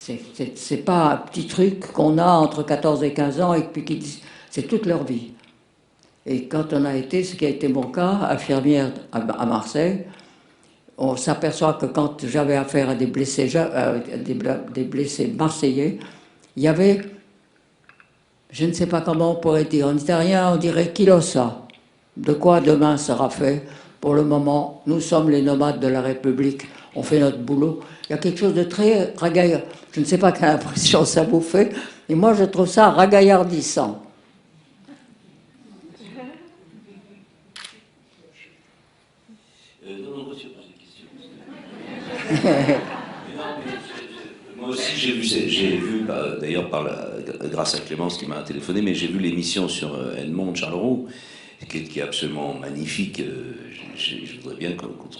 C'est pas un petit truc qu'on a entre 14 et 15 ans et puis c'est toute leur vie. Et quand on a été, ce qui a été mon cas, infirmière à Marseille, on s'aperçoit que quand j'avais affaire à des blessés marseillais, il y avait, je ne sais pas comment on pourrait dire, en italien on dirait qui lo sa, de quoi demain sera fait. Pour le moment, nous sommes les nomades de la République, on fait notre boulot. Il y a quelque chose de très ragaillardissant. Je ne sais pas quelle impression ça vous fait, mais moi je trouve ça ragaillardissant. Non, monsieur pose des questions. Moi aussi, j'ai vu d'ailleurs grâce à Clémence qui m'a téléphoné, mais j'ai vu l'émission sur Edmond de Charleroux, qui est absolument magnifique. Je voudrais bien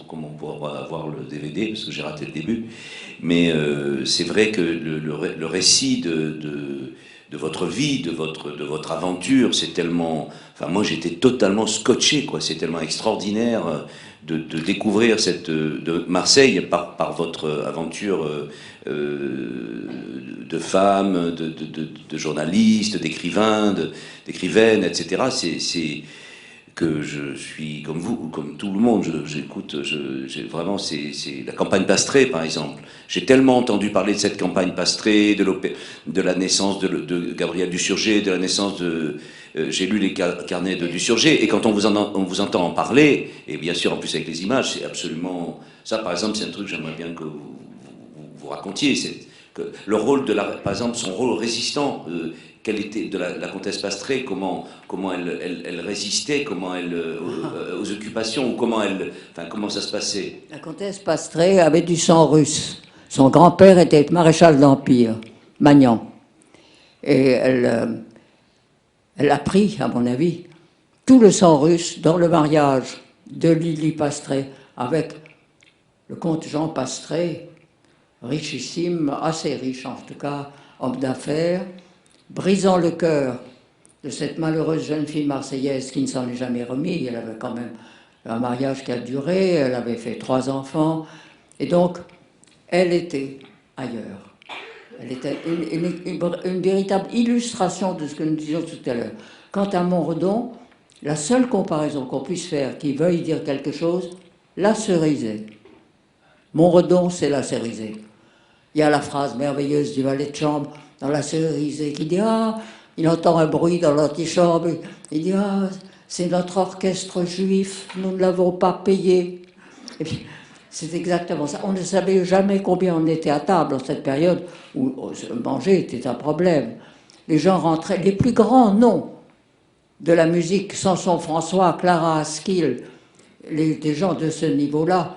comment on pourra avoir le DVD, parce que j'ai raté le début. Mais c'est vrai que le récit de votre vie, de votre aventure, c'est tellement... Enfin, moi, j'étais totalement scotché, quoi. C'est tellement extraordinaire de découvrir de Marseille par votre aventure de femme, de journaliste, d'écrivaine, etc. C'est que je suis comme vous, comme tout le monde, j'écoute, vraiment, c'est la campagne Pastré, par exemple. J'ai tellement entendu parler de cette campagne Pastré, de la naissance de Gabriel Dusurgé, de la naissance de... j'ai lu les carnets de Dusurgé, et quand on vous entend en parler, et bien sûr en plus avec les images, c'est absolument... Ça, par exemple, c'est un truc que j'aimerais bien que vous racontiez. Le rôle par exemple, son rôle résistant, quelle était de la comtesse Pastré, comment elle résistait, comment aux occupations, comment ça se passait. La comtesse Pastré avait du sang russe. Son grand-père était maréchal d'Empire, Magnan. Et elle a pris, à mon avis, tout le sang russe dans le mariage de Lily Pastré avec le comte Jean Pastré, richissime, assez riche en tout cas, homme d'affaires, brisant le cœur de cette malheureuse jeune fille marseillaise qui ne s'en est jamais remise. Elle avait quand même un mariage qui a duré, elle avait fait 3 enfants, et donc elle était ailleurs. Elle était une véritable illustration de ce que nous disions tout à l'heure. Quant à Montredon, la seule comparaison qu'on puisse faire qui veuille dire quelque chose, la Cerisay. Montredon, c'est la Cerisay. Il y a la phrase merveilleuse du valet de chambre dans la Cerisay qui dit « Ah !» Il entend un bruit dans l'antichambre. Il dit « Ah, c'est notre orchestre juif, nous ne l'avons pas payé. » Et puis, c'est exactement ça. On ne savait jamais combien on était à table en cette période où manger était un problème. Les gens rentraient, les plus grands noms de la musique, Samson François, Clara Askill, des gens de ce niveau-là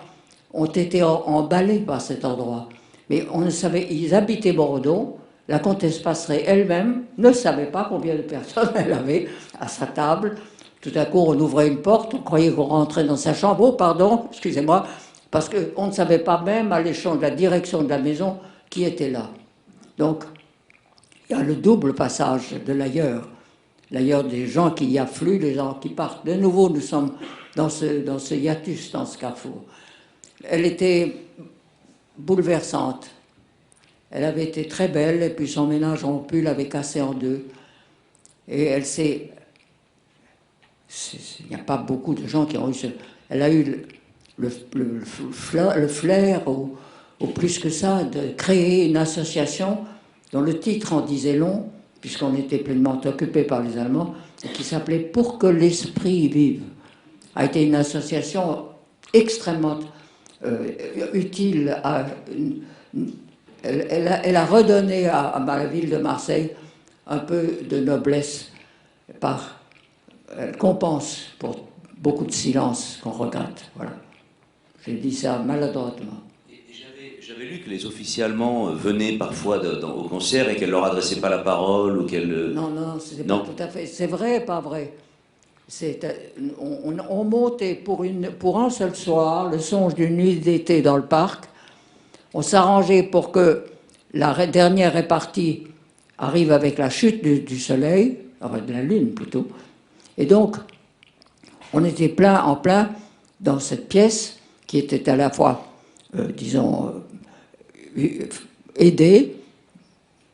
ont été emballés par cet endroit. Mais on ne savait, ils habitaient Montredon. La comtesse Pastré elle-même ne savait pas combien de personnes elle avait à sa table. Tout à coup, on ouvrait une porte, on croyait qu'on rentrait dans sa chambre. Oh, pardon, excusez-moi, parce qu'on ne savait pas même à l'échelon de la direction de la maison qui était là. Donc, il y a le double passage de l'ailleurs. L'ailleurs des gens qui y affluent, des gens qui partent. De nouveau, nous sommes dans ce hiatus, dans ce carrefour. Elle était bouleversante. Elle avait été très belle, et puis son ménage rompu l'avait cassée en deux. Et elle s'est... Il n'y a pas beaucoup de gens qui ont eu ce... Elle a eu le flair, ou plus que ça, de créer une association dont le titre en disait long, puisqu'on était pleinement occupé par les Allemands, et qui s'appelait « Pour que l'esprit vive ». A été une association extrêmement utile à... Elle a redonné à la ville de Marseille un peu de noblesse elle compense pour beaucoup de silence qu'on regrette. Voilà. J'ai dit ça maladroitement. J'avais lu que les officiers allemands venaient parfois au concert et qu'elle leur adressait pas la parole ou qu'elle... Non, c'est pas tout à fait. C'est vrai et pas vrai. On montait pour un seul soir le songe d'une nuit d'été dans le parc. On s'arrangeait pour que la dernière répartie arrive avec la chute du soleil, enfin de la lune plutôt. Et donc, on était en plein dans cette pièce qui était à la fois, disons, aidée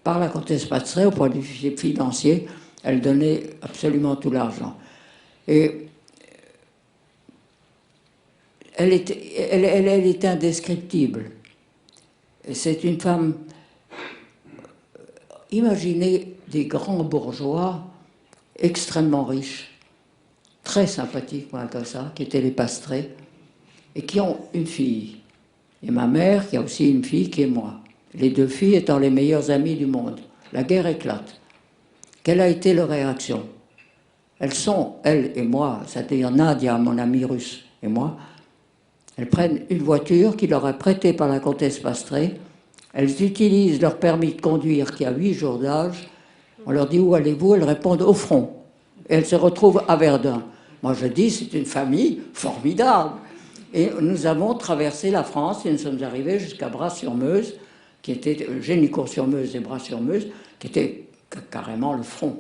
par la comtesse Pastret, au point de vue financier, elle donnait absolument tout l'argent. Et elle était indescriptible. C'est une femme... Imaginez des grands bourgeois extrêmement riches, très sympathiques, moi, comme ça, qui étaient les Pastret, et qui ont une fille. Et ma mère, qui a aussi une fille, qui est moi. Les deux filles étant les meilleures amies du monde. La guerre éclate. Quelle a été leur réaction? Elles sont, elle et moi, c'est-à-dire Nadia, mon amie russe, et moi, elles prennent une voiture qui leur est prêtée par la comtesse Pastret. Elles utilisent leur permis de conduire qui a 8 jours d'âge. On leur dit où allez-vous? Elles répondent au front. Et elles se retrouvent à Verdun. Moi je dis c'est une famille formidable. Et nous avons traversé la France et nous sommes arrivés jusqu'à Bras-sur-Meuse, qui était Génicourt-sur-Meuse et Bras-sur-Meuse, qui était carrément le front.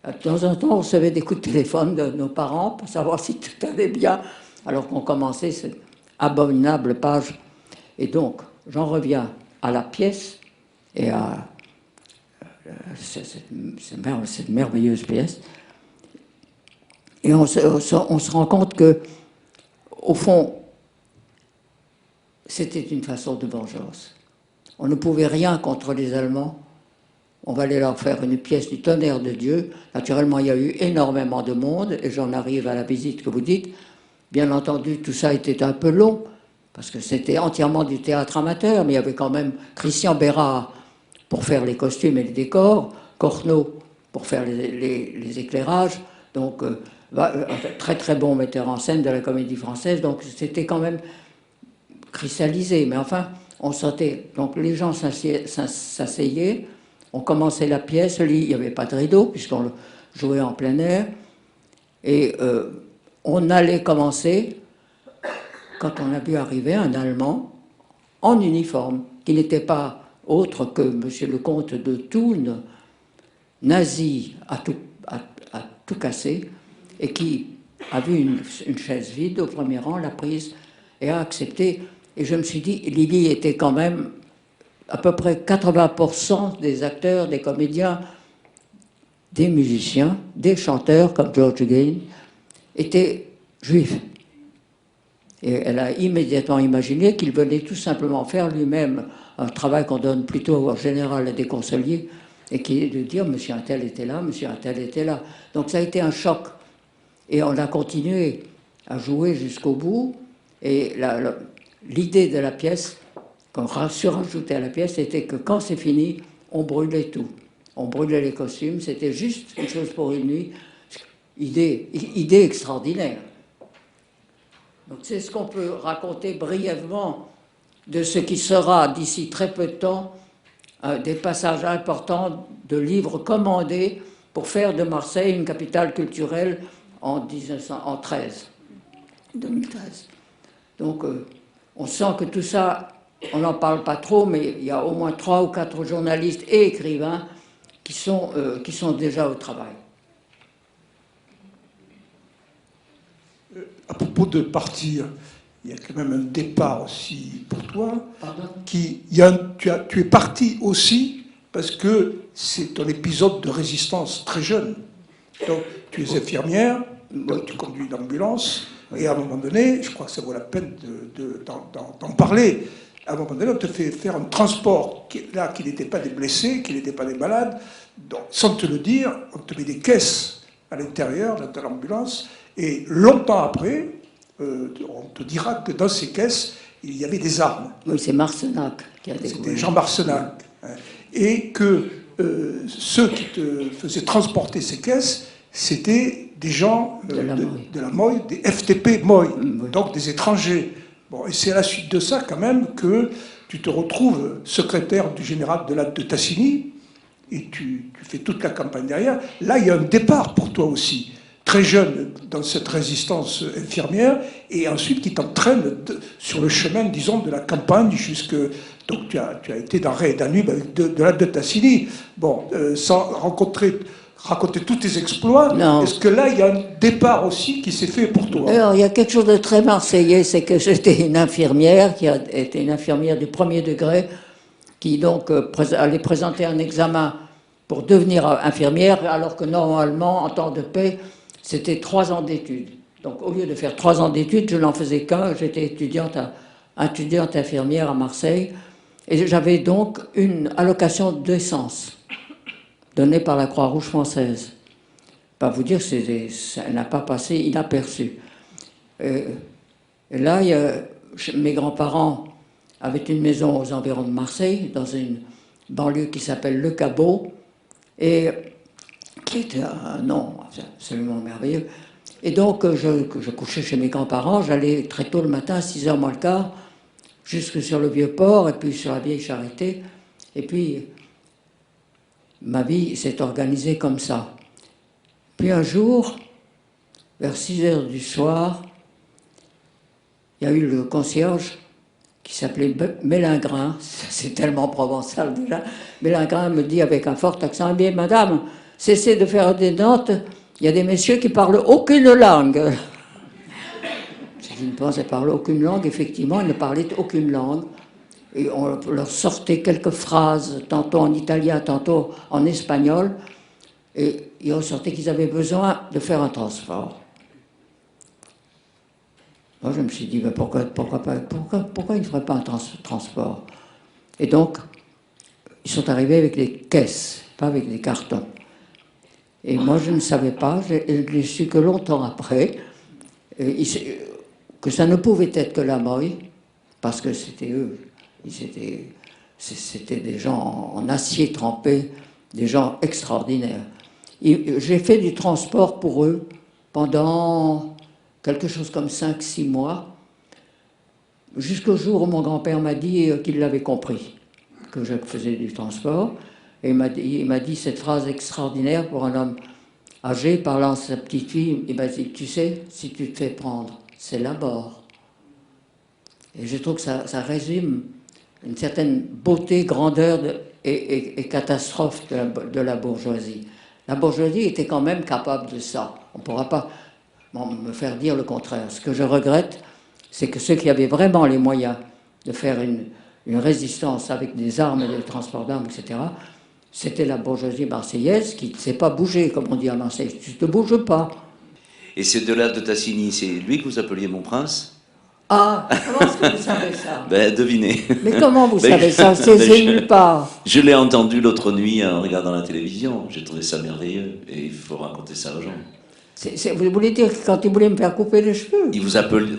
De temps en temps, on recevait des coups de téléphone de nos parents pour savoir si tout allait bien, alors qu'on commençait cette abominable page. Et donc, j'en reviens à la pièce et à cette merveilleuse pièce. Et on se rend compte que, au fond, c'était une façon de vengeance. On ne pouvait rien contre les Allemands. On va aller leur faire une pièce du tonnerre de Dieu. Naturellement, il y a eu énormément de monde, et j'en arrive à la visite que vous dites. Bien entendu, tout ça était un peu long, parce que c'était entièrement du théâtre amateur, mais il y avait quand même Christian Bérard pour faire les costumes et les décors, Corneau pour faire les éclairages, donc très très bon metteur en scène de la Comédie Française, donc c'était quand même cristallisé, mais enfin, on sentait. Donc les gens s'asseyaient, on commençait la pièce, il n'y avait pas de rideau, puisqu'on jouait en plein air, et on allait commencer quand on a vu arriver un Allemand en uniforme, qui n'était pas autre que M. le comte de Thounes, nazi à tout casser, et qui a vu une chaise vide au premier rang, l'a prise et a accepté. Et je me suis dit, Lily était quand même à peu près 80% des acteurs, des comédiens, des musiciens, des chanteurs comme George Gain, étaient juifs. Et elle a immédiatement imaginé qu'il venait tout simplement faire lui-même un travail qu'on donne plutôt en général à des conseillers, et qui est de dire « Monsieur Untel était là, Monsieur Untel était là ». Donc ça a été un choc. Et on a continué à jouer jusqu'au bout. Et l'idée de la pièce, qu'on surajoutait à la pièce, c'était que quand c'est fini, on brûlait tout. On brûlait les costumes, c'était juste une chose pour une nuit. Idée extraordinaire. Donc c'est ce qu'on peut raconter brièvement de ce qui sera d'ici très peu de temps des passages importants de livres commandés pour faire de Marseille une capitale culturelle en 2013. Donc on sent que tout ça, on n'en parle pas trop, mais il y a au moins 3 ou 4 journalistes et écrivains qui sont déjà au travail. À propos de partir, il y a quand même un départ aussi pour toi. Pardon ? Tu es parti aussi parce que c'est un épisode de résistance très jeune. Donc tu es infirmière, donc tu conduis une ambulance, et à un moment donné, je crois que ça vaut la peine d'en parler, à un moment donné, on te fait faire un transport qui n'était pas des blessés, qui n'était pas des malades, donc, sans te le dire, on te met des caisses à l'intérieur de l'ambulance, et longtemps après, on te dira que dans ces caisses, il y avait des armes. Oui, c'est Marcenac qui a découvert. C'était Jean Marcenac. Et que ceux qui te faisaient transporter ces caisses, c'était des gens de la Moye, des FTP Moye, oui. Donc des étrangers. Bon, et c'est à la suite de ça, quand même, que tu te retrouves secrétaire du général de Tassigny, et tu fais toute la campagne derrière. Là, il y a un départ pour toi aussi, très jeune, dans cette résistance infirmière, et ensuite qui t'entraîne sur le chemin, disons, de la campagne jusque... Donc tu as été dans Ré et Danube avec de Tassigny. Bon, sans raconter tous tes exploits, est-ce que là, il y a un départ aussi qui s'est fait pour toi? Alors, il y a quelque chose de très marseillais, c'est que j'étais une infirmière, qui a été une infirmière du premier degré, qui donc allait présenter un examen pour devenir infirmière, alors que normalement, en temps de paix, c'était 3 ans d'études. Donc au lieu de faire 3 ans d'études, je n'en faisais qu'un. J'étais étudiante infirmière à Marseille. Et j'avais donc une allocation d'essence donnée par la Croix-Rouge française. Pas vous dire, ça n'a pas passé inaperçu. Et là, mes grands-parents avaient une maison aux environs de Marseille, dans une banlieue qui s'appelle Le Caveau, et qui était un nom absolument merveilleux. Et donc, je couchais chez mes grands-parents, j'allais très tôt le matin, à 6h moins le quart, jusque sur le Vieux-Port, et puis sur la Vieille Charité. Et puis, ma vie s'est organisée comme ça. Puis un jour, vers 6h du soir, il y a eu le concierge qui s'appelait Mélingrin, c'est tellement provençal déjà. Mélingrin me dit avec un fort accent, eh bien madame, cessez de faire des notes, il y a des messieurs qui parlent aucune langue. Je ne pensais parler aucune langue, effectivement, ils ne parlaient aucune langue. Et on leur sortait quelques phrases, tantôt en italien, tantôt en espagnol, et ils ressortaient qu'ils avaient besoin de faire un transport. Moi, je me suis dit, ben pourquoi ils ne feraient pas un transport? Et donc, ils sont arrivés avec des caisses, pas avec des cartons. Et moi, je ne savais pas, je l'ai su que longtemps après, que ça ne pouvait être que la Moye, parce que c'était eux. C'était des gens en acier trempé, des gens extraordinaires. J'ai fait du transport pour eux pendant quelque chose comme 5-6 mois, jusqu'au jour où mon grand-père m'a dit qu'il l'avait compris, que je faisais du transport. Et il m'a dit cette phrase extraordinaire pour un homme âgé, parlant à sa petite fille. Il m'a dit, tu sais, si tu te fais prendre, c'est la mort. Et je trouve que ça résume une certaine beauté, grandeur et catastrophe de la bourgeoisie. La bourgeoisie était quand même capable de ça. On ne pourra pas me faire dire le contraire. Ce que je regrette, c'est que ceux qui avaient vraiment les moyens de faire une résistance avec des armes, des transports d'armes, etc., c'était la bourgeoisie marseillaise qui ne s'est pas bougée, comme on dit à Marseille. Tu ne te bouges pas. Et c'est de là de Tassigny, c'est lui que vous appeliez mon prince? Ah, comment est-ce que vous savez ça? Ben, devinez. Mais comment vous savez ça? C'est nulle part. Je l'ai entendu l'autre nuit en regardant la télévision. J'ai trouvé ça merveilleux. Et il faut raconter ça aux gens. Vous voulez dire que quand il voulait me faire couper les cheveux?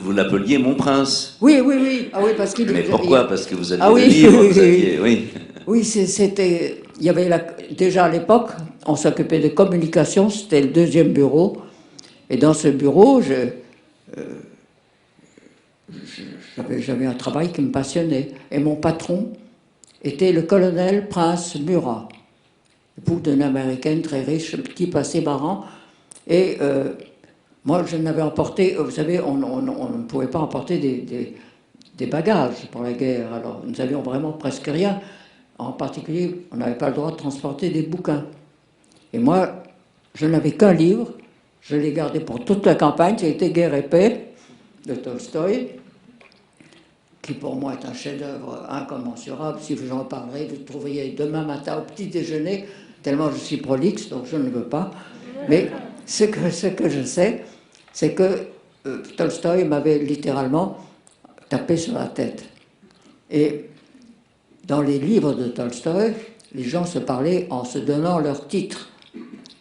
Vous l'appeliez mon prince? Oui, oui, oui. Ah oui, parce qu'il... Mais pourquoi? Parce que vous aviez le livre, oui, vous aviez... Oui, oui c'était... Il y avait déjà à l'époque, on s'occupait de communication, c'était le 2e bureau. Et dans ce bureau, j'avais un travail qui me passionnait. Et mon patron était le colonel Prince Murat, époux d'une américaine très riche, type assez marrant. Et moi, je n'avais emporté, vous savez, on ne pouvait pas emporter des bagages pour la guerre. Alors, nous avions vraiment presque rien. En particulier, on n'avait pas le droit de transporter des bouquins. Et moi, je n'avais qu'un livre. Je l'ai gardé pour toute la campagne. C'était Guerre et paix de Tolstoï, qui pour moi est un chef-d'œuvre incommensurable. Si vous en parlerez, vous le trouveriez demain matin au petit déjeuner, tellement je suis prolixe, donc je ne veux pas. Mais ce que je sais, c'est que Tolstoï m'avait littéralement tapé sur la tête. Et dans les livres de Tolstoï, les gens se parlaient en se donnant leur titre.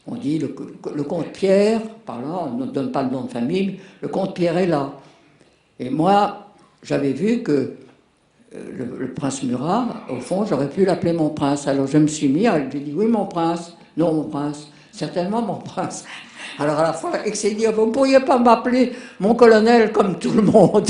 On dit le comte Pierre, par là, on ne donne pas le nom de famille, mais le comte Pierre est là. Et moi, j'avais vu que le prince Murat, au fond, j'aurais pu l'appeler mon prince. Alors je me suis mis à lui dire, oui, mon prince, non, mon prince, certainement mon prince. Alors à la fois, il s'est dit, vous ne pourriez pas m'appeler mon colonel comme tout le monde.